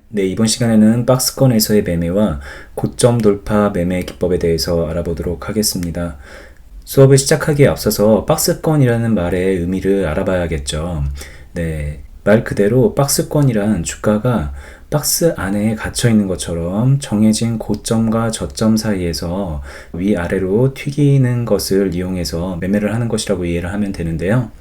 네, 이번 시간에는 박스권에서의 매매와 고점 돌파 매매 기법에 대해서 알아보도록 하겠습니다. 수업을 시작하기에 앞서서 박스권이라는 말의 의미를 알아봐야겠죠. 네, 말 그대로 박스권이란 주가가 박스 안에 갇혀 있는 것처럼 정해진 고점과 저점 사이에서 위아래로 튀기는 것을 이용해서 매매를 하는 것이라고 이해를 하면 되는데요.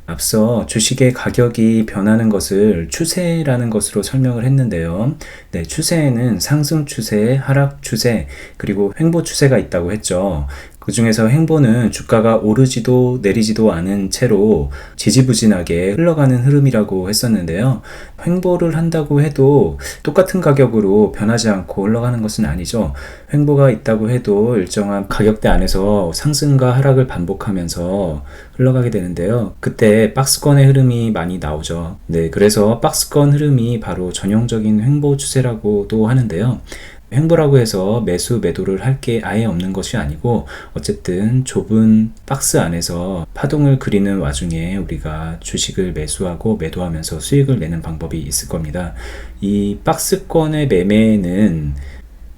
앞서 주식의 가격이 변하는 것을 추세라는 것으로 설명을 했는데요. 네, 추세에는 상승 추세, 하락 추세, 그리고 횡보 추세가 있다고 했죠. 그 중에서 횡보는 주가가 오르지도 내리지도 않은 채로 지지부진하게 흘러가는 흐름이라고 했었는데요. 횡보를 한다고 해도 똑같은 가격으로 변하지 않고 흘러가는 것은 아니죠. 횡보가 있다고 해도 일정한 가격대 안에서 상승과 하락을 반복하면서 흘러가게 되는데요. 그때 박스권의 흐름이 많이 나오죠. 네, 그래서 박스권 흐름이 바로 전형적인 횡보 추세라고도 하는데요. 횡보라고 해서 매수 매도를 할 게 아예 없는 것이 아니고 어쨌든 좁은 박스 안에서 파동을 그리는 와중에 우리가 주식을 매수하고 매도하면서 수익을 내는 방법이 있을 겁니다. 이 박스권의 매매는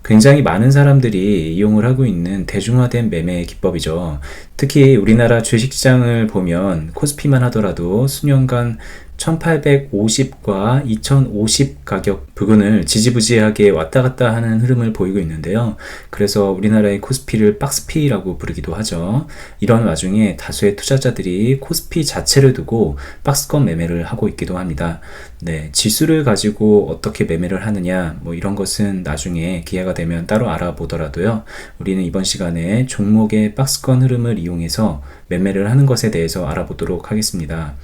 굉장히 많은 사람들이 이용을 하고 있는 대중화된 매매 기법이죠. 특히 우리나라 주식시장을 보면 코스피만 하더라도 수년간 1850과 2050 가격 부근을 지지부진하게 왔다 갔다 하는 흐름을 보이고 있는데요. 그래서 우리나라의 코스피를 박스피라고 부르기도 하죠. 이런 와중에 다수의 투자자들이 코스피 자체를 두고 박스권 매매를 하고 있기도 합니다. 네, 지수를 가지고 어떻게 매매를 하느냐, 이런 것은 나중에 기회가 되면 따로 알아보더라도요. 우리는 이번 시간에 종목의 박스권 흐름을 이용해서 매매를 하는 것에 대해서 알아보도록 하겠습니다.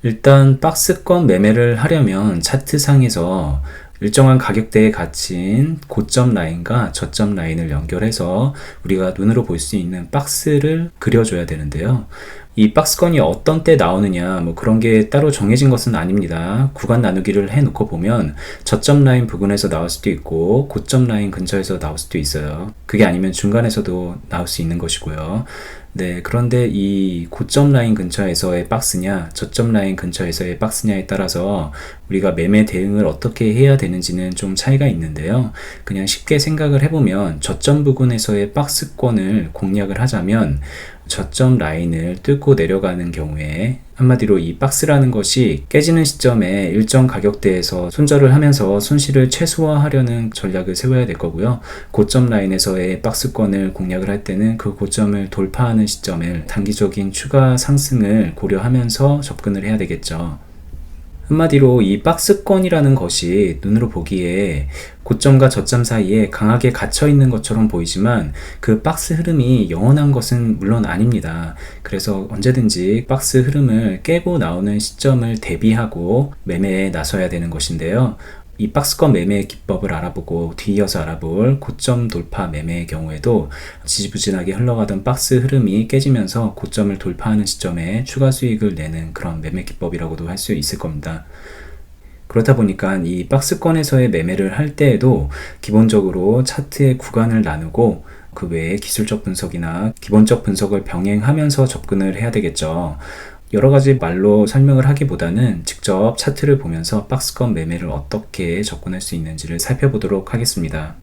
일단 박스권 매매를 하려면 차트상에서 일정한 가격대에 갇힌 고점 라인과 저점 라인을 연결해서 우리가 눈으로 볼 수 있는 박스를 그려줘야 되는데요. 이 박스권이 어떤 때 나오느냐 그런 게 따로 정해진 것은 아닙니다. 구간 나누기를 해놓고 보면 저점 라인 부근에서 나올 수도 있고 고점 라인 근처에서 나올 수도 있어요. 그게 아니면 중간에서도 나올 수 있는 것이고요. 네, 그런데 이 고점 라인 근처에서의 박스냐 저점 라인 근처에서의 박스냐에 따라서 우리가 매매 대응을 어떻게 해야 되는지는 좀 차이가 있는데요. 그냥 쉽게 생각을 해보면 저점 부근에서의 박스권을 공략을 하자면 저점 라인을 뚫고 내려가는 경우에 한마디로 이 박스라는 것이 깨지는 시점에 일정 가격대에서 손절을 하면서 손실을 최소화하려는 전략을 세워야 될 거고요. 고점 라인에서의 박스권을 공략을 할 때는 그 고점을 돌파하는 시점을 단기적인 추가 상승을 고려하면서 접근을 해야 되겠죠. 한마디로 이 박스권이라는 것이 눈으로 보기에 고점과 저점 사이에 강하게 갇혀 있는 것처럼 보이지만 그 박스 흐름이 영원한 것은 물론 아닙니다. 그래서 언제든지 박스 흐름을 깨고 나오는 시점을 대비하고 매매에 나서야 되는 것인데요. 이 박스권 매매 기법을 알아보고 뒤이어서 알아볼 고점 돌파 매매의 경우에도 지지부진하게 흘러가던 박스 흐름이 깨지면서 고점을 돌파하는 시점에 추가 수익을 내는 그런 매매 기법이라고도 할 수 있을 겁니다. 그렇다 보니까 이 박스권에서의 매매를 할 때에도 기본적으로 차트의 구간을 나누고 그 외에 기술적 분석이나 기본적 분석을 병행하면서 접근을 해야 되겠죠. 여러 가지 말로 설명을 하기보다는 직접 차트를 보면서 박스권 매매를 어떻게 접근할 수 있는지를 살펴보도록 하겠습니다.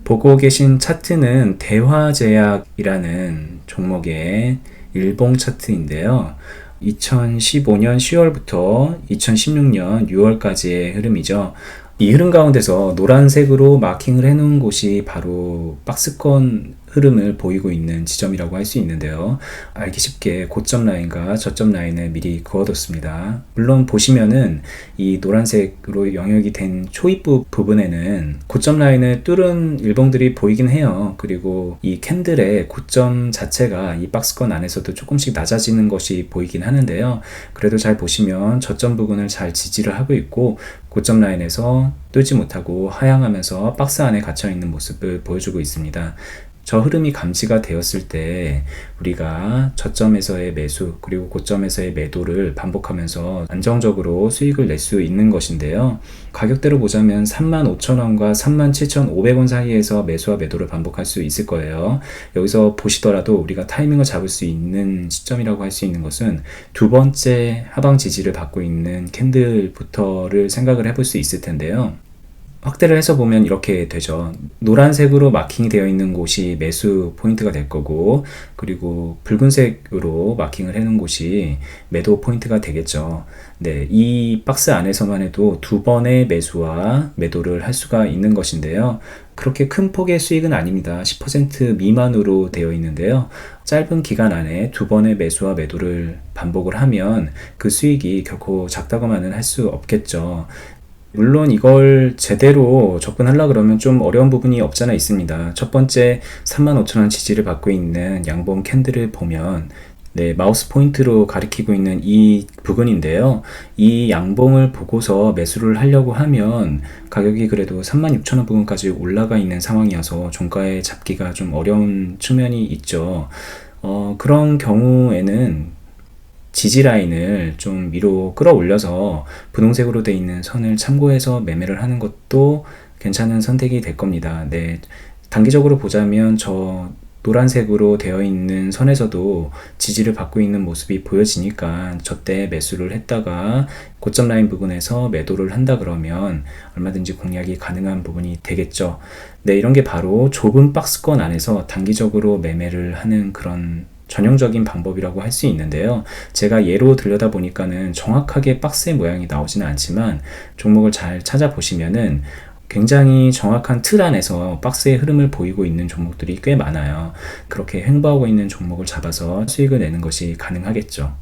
보고 계신 차트는 대화제약이라는 종목의 일봉 차트인데요. 2015년 10월부터 2016년 6월까지의 흐름이죠. 이 흐름 가운데서 노란색으로 마킹을 해놓은 곳이 바로 박스권 흐름을 보이고 있는 지점이라고 할 수 있는데요. 알기 쉽게 고점 라인과 저점 라인을 미리 그어뒀습니다. 물론 보시면은 이 노란색으로 영역이 된 초입부 부분에는 고점 라인을 뚫은 일봉들이 보이긴 해요. 그리고 이 캔들의 고점 자체가 이 박스권 안에서도 조금씩 낮아지는 것이 보이긴 하는데요. 그래도 잘 보시면 저점 부분을 잘 지지를 하고 있고 고점 라인에서 뚫지 못하고 하향하면서 박스 안에 갇혀있는 모습을 보여주고 있습니다. 저 흐름이 감지가 되었을 때 우리가 저점에서의 매수 그리고 고점에서의 매도를 반복하면서 안정적으로 수익을 낼 수 있는 것인데요. 가격대로 보자면 35,000원과 37,500원 사이에서 매수와 매도를 반복할 수 있을 거예요. 여기서 보시더라도 우리가 타이밍을 잡을 수 있는 시점이라고 할 수 있는 것은 두 번째 하방 지지를 받고 있는 캔들부터를 생각을 해볼 수 있을 텐데요. 확대를 해서 보면 이렇게 되죠. 노란색으로 마킹이 되어 있는 곳이 매수 포인트가 될 거고, 그리고 붉은색으로 마킹을 해놓은 곳이 매도 포인트가 되겠죠. 네, 이 박스 안에서만 해도 두 번의 매수와 매도를 할 수가 있는 것인데요. 그렇게 큰 폭의 수익은 아닙니다. 10% 미만으로 되어 있는데요. 짧은 기간 안에 두 번의 매수와 매도를 반복을 하면 그 수익이 결코 작다고만은 할 수 없겠죠. 물론 이걸 제대로 접근하려 그러면 좀 어려운 부분이 없잖아 있습니다. 첫 번째 35,000원 지지를 받고 있는 양봉 캔들을 보면 네, 마우스 포인트로 가리키고 있는 이 부분인데요. 이 양봉을 보고서 매수를 하려고 하면 가격이 그래도 36,000원 부분까지 올라가 있는 상황이어서 종가에 잡기가 좀 어려운 측면이 있죠. 그런 경우에는 지지 라인을 좀 위로 끌어올려서 분홍색으로 되어 있는 선을 참고해서 매매를 하는 것도 괜찮은 선택이 될 겁니다. 네, 단기적으로 보자면 저 노란색으로 되어 있는 선에서도 지지를 받고 있는 모습이 보여지니까 저때 매수를 했다가 고점 라인 부분에서 매도를 한다 그러면 얼마든지 공략이 가능한 부분이 되겠죠. 네, 이런 게 바로 좁은 박스권 안에서 단기적으로 매매를 하는 그런 전형적인 방법이라고 할 수 있는데요. 제가 예로 들여다 보니까는 정확하게 박스의 모양이 나오지는 않지만 종목을 잘 찾아보시면은 굉장히 정확한 틀 안에서 박스의 흐름을 보이고 있는 종목들이 꽤 많아요. 그렇게 횡보하고 있는 종목을 잡아서 수익을 내는 것이 가능하겠죠.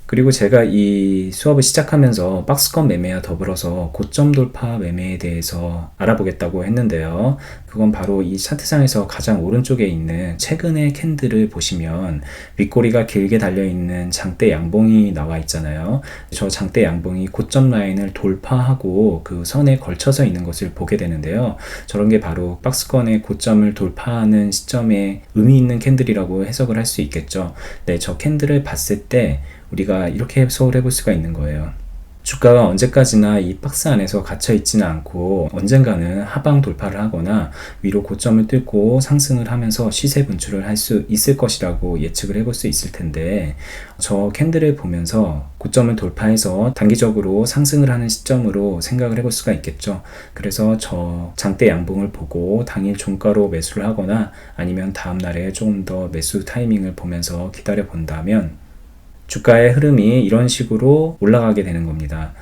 그리고 제가 이 수업을 시작하면서 박스권 매매와 더불어서 고점 돌파 매매에 대해서 알아보겠다고 했는데요. 그건 바로 이 차트상에서 가장 오른쪽에 있는 최근의 캔들을 보시면 윗꼬리가 길게 달려있는 장대 양봉이 나와 있잖아요. 저 장대 양봉이 고점 라인을 돌파하고 그 선에 걸쳐서 있는 것을 보게 되는데요. 저런 게 바로 박스권의 고점을 돌파하는 시점에 의미 있는 캔들이라고 해석을 할 수 있겠죠. 네, 저 캔들을 봤을 때 우리가 이렇게 해석을 해볼 수가 있는 거예요. 주가가 언제까지나 이 박스 안에서 갇혀 있지는 않고 언젠가는 하방 돌파를 하거나 위로 고점을 뚫고 상승을 하면서 시세 분출을 할 수 있을 것이라고 예측을 해볼 수 있을 텐데, 저 캔들을 보면서 고점을 돌파해서 단기적으로 상승을 하는 시점으로 생각을 해볼 수가 있겠죠. 그래서 저 장대 양봉을 보고 당일 종가로 매수를 하거나 아니면 다음날에 조금 더 매수 타이밍을 보면서 기다려 본다면 주가의 흐름이 이런 식으로 올라가게 되는 겁니다.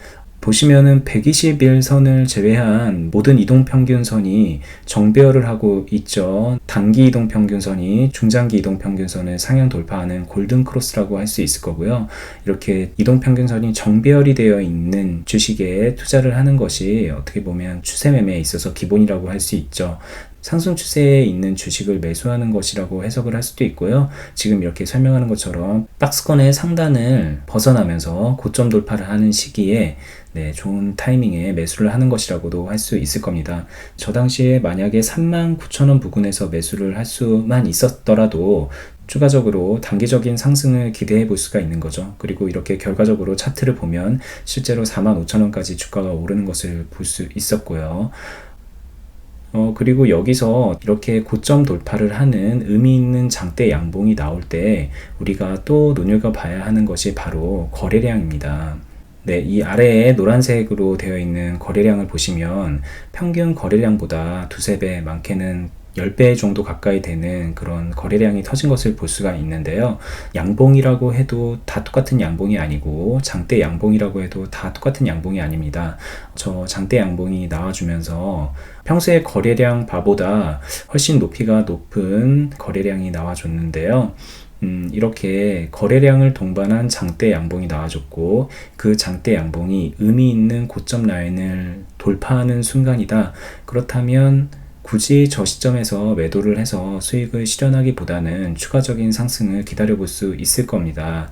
보시면은 120일선을 제외한 모든 이동평균선이 정배열을 하고 있죠. 단기 이동평균선이 중장기 이동평균선을 상향 돌파하는 골든크로스라고 할 수 있을 거고요. 이렇게 이동평균선이 정배열이 되어 있는 주식에 투자를 하는 것이 어떻게 보면 추세 매매에 있어서 기본이라고 할 수 있죠. 상승 추세에 있는 주식을 매수하는 것이라고 해석을 할 수도 있고요. 지금 이렇게 설명하는 것처럼 박스권의 상단을 벗어나면서 고점 돌파를 하는 시기에 네, 좋은 타이밍에 매수를 하는 것이라고도 할 수 있을 겁니다. 저 당시에 만약에 39,000원 부근에서 매수를 할 수만 있었더라도 추가적으로 단기적인 상승을 기대해 볼 수가 있는 거죠. 그리고 이렇게 결과적으로 차트를 보면 실제로 45,000원까지 주가가 오르는 것을 볼 수 있었고요. 그리고 여기서 이렇게 고점 돌파를 하는 의미 있는 장대 양봉이 나올 때 우리가 또 눈여겨봐야 하는 것이 바로 거래량입니다. 네, 이 아래에 노란색으로 되어 있는 거래량을 보시면 평균 거래량보다 두세 배, 많게는 10배 정도 가까이 되는 그런 거래량이 터진 것을 볼 수가 있는데요. 양봉이라고 해도 다 똑같은 양봉이 아니고 장대 양봉이라고 해도 다 똑같은 양봉이 아닙니다. 저 장대 양봉이 나와주면서 평소에 거래량 바보다 훨씬 높이가 높은 거래량이 나와줬는데요. 이렇게 거래량을 동반한 장대 양봉이 나와줬고 그 장대 양봉이 의미 있는 고점 라인을 돌파하는 순간이다. 그렇다면 굳이 저 시점에서 매도를 해서 수익을 실현하기보다는 추가적인 상승을 기다려볼 수 있을 겁니다.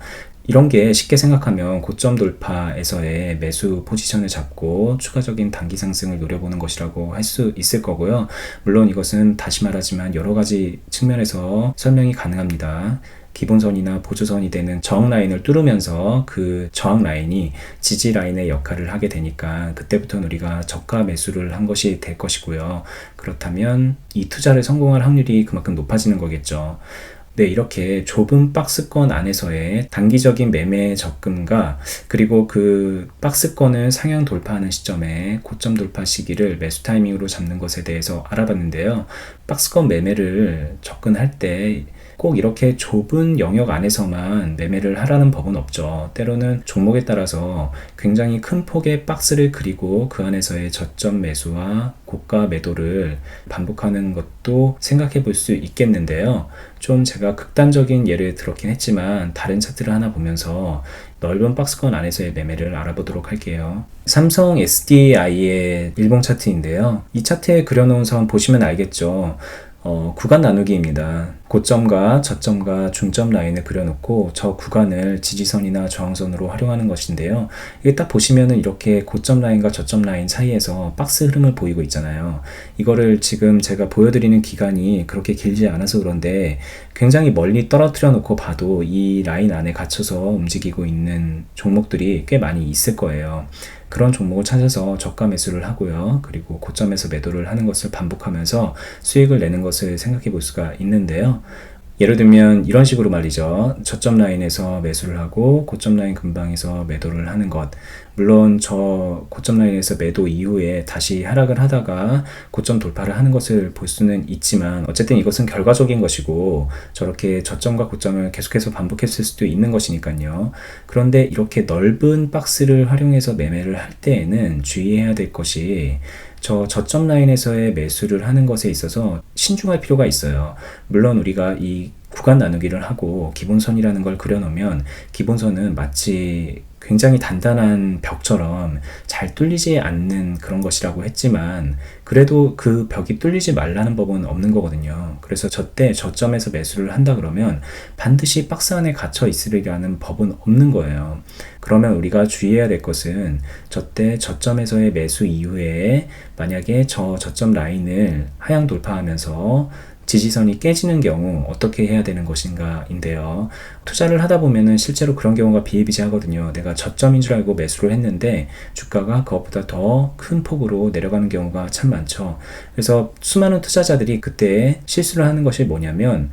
이런 게 쉽게 생각하면 고점 돌파에서의 매수 포지션을 잡고 추가적인 단기 상승을 노려보는 것이라고 할 수 있을 거고요. 물론 이것은 다시 말하지만 여러 가지 측면에서 설명이 가능합니다. 기본선이나 보조선이 되는 저항 라인을 뚫으면서 그 저항 라인이 지지 라인의 역할을 하게 되니까 그때부터는 우리가 저가 매수를 한 것이 될 것이고요. 그렇다면 이 투자를 성공할 확률이 그만큼 높아지는 거겠죠. 네, 이렇게 좁은 박스권 안에서의 단기적인 매매 접근과 그리고 그 박스권을 상향 돌파하는 시점에 고점 돌파 시기를 매수 타이밍으로 잡는 것에 대해서 알아봤는데요. 박스권 매매를 접근할 때 꼭 이렇게 좁은 영역 안에서만 매매를 하라는 법은 없죠. 때로는 종목에 따라서 굉장히 큰 폭의 박스를 그리고 그 안에서의 저점 매수와 고가 매도를 반복하는 것도 생각해 볼 수 있겠는데요. 좀 제가 극단적인 예를 들었긴 했지만 다른 차트를 하나 보면서 넓은 박스권 안에서의 매매를 알아보도록 할게요. 삼성 SDI의 일봉 차트인데요. 이 차트에 그려놓은 선 보시면 알겠죠. 구간 나누기입니다. 고점과 저점과 중점 라인을 그려놓고 저 구간을 지지선이나 저항선으로 활용하는 것인데요. 이게 딱 보시면은 이렇게 고점 라인과 저점 라인 사이에서 박스 흐름을 보이고 있잖아요. 이거를 지금 제가 보여드리는 기간이 그렇게 길지 않아서 그런데 굉장히 멀리 떨어뜨려 놓고 봐도 이 라인 안에 갇혀서 움직이고 있는 종목들이 꽤 많이 있을 거예요. 그런 종목을 찾아서 저가 매수를 하고요. 그리고 고점에서 매도를 하는 것을 반복하면서 수익을 내는 것을 생각해 볼 수가 있는데요. 예를 들면 이런 식으로 말이죠. 저점 라인에서 매수를 하고 고점 라인 근방에서 매도를 하는 것. 물론 저 고점 라인에서 매도 이후에 다시 하락을 하다가 고점 돌파를 하는 것을 볼 수는 있지만 어쨌든 이것은 결과적인 것이고 저렇게 저점과 고점을 계속해서 반복했을 수도 있는 것이니까요. 그런데 이렇게 넓은 박스를 활용해서 매매를 할 때에는 주의해야 될 것이 저 저점 라인에서의 매수를 하는 것에 있어서 신중할 필요가 있어요. 물론 우리가 이 구간 나누기를 하고 기본선이라는 걸 그려놓으면 기본선은 마치 굉장히 단단한 벽처럼 잘 뚫리지 않는 그런 것이라고 했지만 그래도 그 벽이 뚫리지 말라는 법은 없는 거거든요. 그래서 저때 저점에서 매수를 한다 그러면 반드시 박스 안에 갇혀 있으리라는 법은 없는 거예요. 그러면 우리가 주의해야 될 것은 저때 저점에서의 매수 이후에 만약에 저 저점 라인을 하향 돌파하면서 지지선이 깨지는 경우 어떻게 해야 되는 것인가 인데요. 투자를 하다 보면은 실제로 그런 경우가 비일비재하거든요. 내가 저점인 줄 알고 매수를 했는데 주가가 그것보다 더 큰 폭으로 내려가는 경우가 참 많죠. 그래서 수많은 투자자들이 그때 실수를 하는 것이 뭐냐면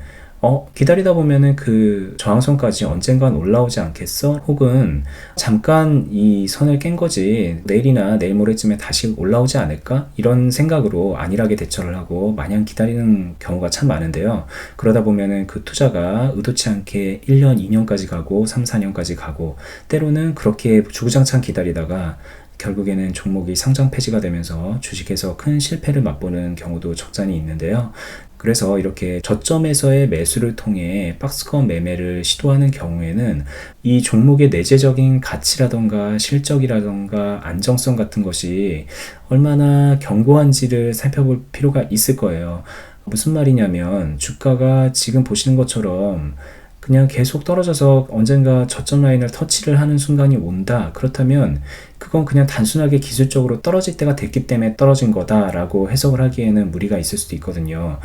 기다리다 보면은 그 저항선까지 언젠간 올라오지 않겠어? 혹은 잠깐 이 선을 깬 거지 내일이나 내일 모레쯤에 다시 올라오지 않을까? 이런 생각으로 안일하게 대처를 하고 마냥 기다리는 경우가 참 많은데요. 그러다 보면은 그 투자가 의도치 않게 1년, 2년까지 가고 3, 4년까지 가고 때로는 그렇게 주구장창 기다리다가 결국에는 종목이 상장 폐지가 되면서 주식에서 큰 실패를 맛보는 경우도 적잖이 있는데요. 그래서 이렇게 저점에서의 매수를 통해 박스권 매매를 시도하는 경우에는 이 종목의 내재적인 가치라던가 실적이라던가 안정성 같은 것이 얼마나 견고한지를 살펴볼 필요가 있을 거예요. 무슨 말이냐면 주가가 지금 보시는 것처럼 그냥 계속 떨어져서 언젠가 저점 라인을 터치를 하는 순간이 온다. 그렇다면 그건 그냥 단순하게 기술적으로 떨어질 때가 됐기 때문에 떨어진 거다라고 해석을 하기에는 무리가 있을 수도 있거든요.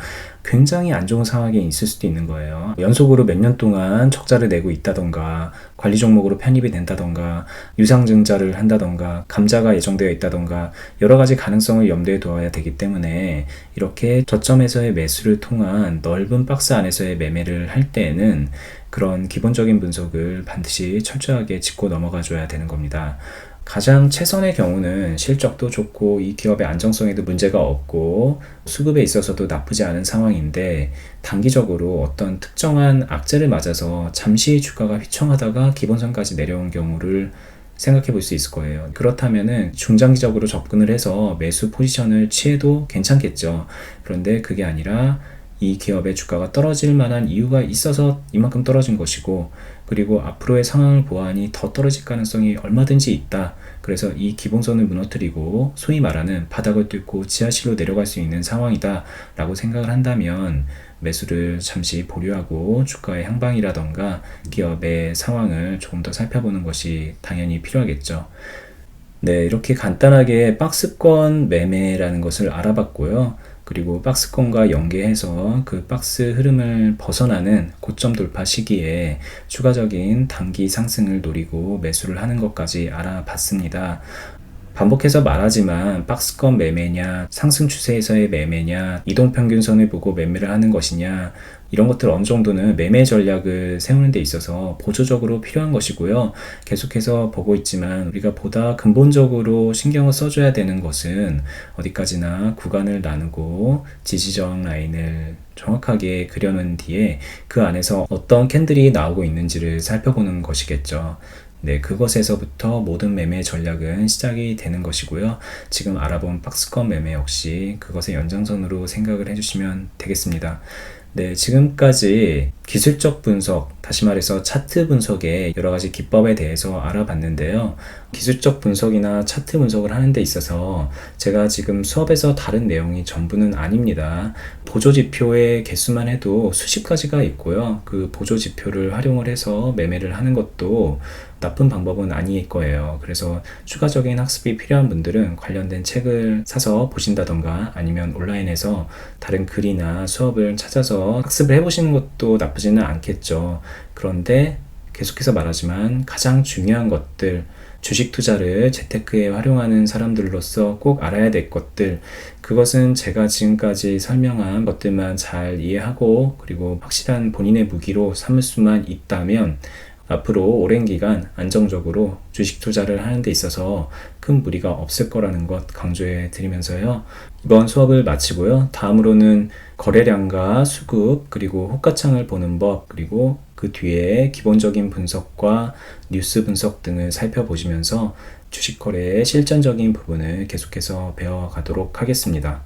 굉장히 안 좋은 상황에 있을 수도 있는 거예요. 연속으로 몇 년 동안 적자를 내고 있다던가 관리 종목으로 편입이 된다던가 유상증자를 한다던가 감자가 예정되어 있다던가 여러 가지 가능성을 염두에 두어야 되기 때문에 이렇게 저점에서의 매수를 통한 넓은 박스 안에서의 매매를 할 때에는 그런 기본적인 분석을 반드시 철저하게 짚고 넘어가 줘야 되는 겁니다. 가장 최선의 경우는 실적도 좋고 이 기업의 안정성에도 문제가 없고 수급에 있어서도 나쁘지 않은 상황인데 단기적으로 어떤 특정한 악재를 맞아서 잠시 주가가 휘청하다가 기본선까지 내려온 경우를 생각해 볼 수 있을 거예요. 그렇다면은 중장기적으로 접근을 해서 매수 포지션을 취해도 괜찮겠죠. 그런데 그게 아니라 이 기업의 주가가 떨어질 만한 이유가 있어서 이만큼 떨어진 것이고 그리고 앞으로의 상황을 보아하니 더 떨어질 가능성이 얼마든지 있다. 그래서 이 기본선을 무너뜨리고 소위 말하는 바닥을 뚫고 지하실로 내려갈 수 있는 상황이다 라고 생각을 한다면 매수를 잠시 보류하고 주가의 향방이라던가 기업의 상황을 조금 더 살펴보는 것이 당연히 필요하겠죠. 네, 이렇게 간단하게 박스권 매매라는 것을 알아봤고요. 그리고 박스권과 연계해서 그 박스 흐름을 벗어나는 고점 돌파 시기에 추가적인 단기 상승을 노리고 매수를 하는 것까지 알아봤습니다. 반복해서 말하지만 박스권 매매냐, 상승 추세에서의 매매냐, 이동평균선을 보고 매매를 하는 것이냐, 이런 것들 어느 정도는 매매 전략을 세우는 데 있어서 보조적으로 필요한 것이고요. 계속해서 보고 있지만 우리가 보다 근본적으로 신경을 써줘야 되는 것은 어디까지나 구간을 나누고 지지저항 라인을 정확하게 그려놓은 뒤에 그 안에서 어떤 캔들이 나오고 있는지를 살펴보는 것이겠죠. 네, 그것에서부터 모든 매매 전략은 시작이 되는 것이고요. 지금 알아본 박스권 매매 역시 그것의 연장선으로 생각을 해주시면 되겠습니다. 네, 지금까지 기술적 분석, 다시 말해서 차트 분석의 여러 가지 기법에 대해서 알아봤는데요. 기술적 분석이나 차트 분석을 하는 데 있어서 제가 지금 수업에서 다른 내용이 전부는 아닙니다. 보조지표의 개수만 해도 수십 가지가 있고요. 그 보조지표를 활용을 해서 매매를 하는 것도 나쁜 방법은 아닐 거예요. 그래서 추가적인 학습이 필요한 분들은 관련된 책을 사서 보신다던가 아니면 온라인에서 다른 글이나 수업을 찾아서 학습을 해보시는 것도 나쁘지는 않겠죠. 그런데 계속해서 말하지만 가장 중요한 것들, 주식 투자를 재테크에 활용하는 사람들로서 꼭 알아야 될 것들, 그것은 제가 지금까지 설명한 것들만 잘 이해하고 그리고 확실한 본인의 무기로 삼을 수만 있다면 앞으로 오랜 기간 안정적으로 주식 투자를 하는 데 있어서 큰 무리가 없을 거라는 것 강조해 드리면서요. 이번 수업을 마치고요. 다음으로는 거래량과 수급 그리고 호가창을 보는 법 그리고 그 뒤에 기본적인 분석과 뉴스 분석 등을 살펴보시면서 주식 거래의 실전적인 부분을 계속해서 배워가도록 하겠습니다.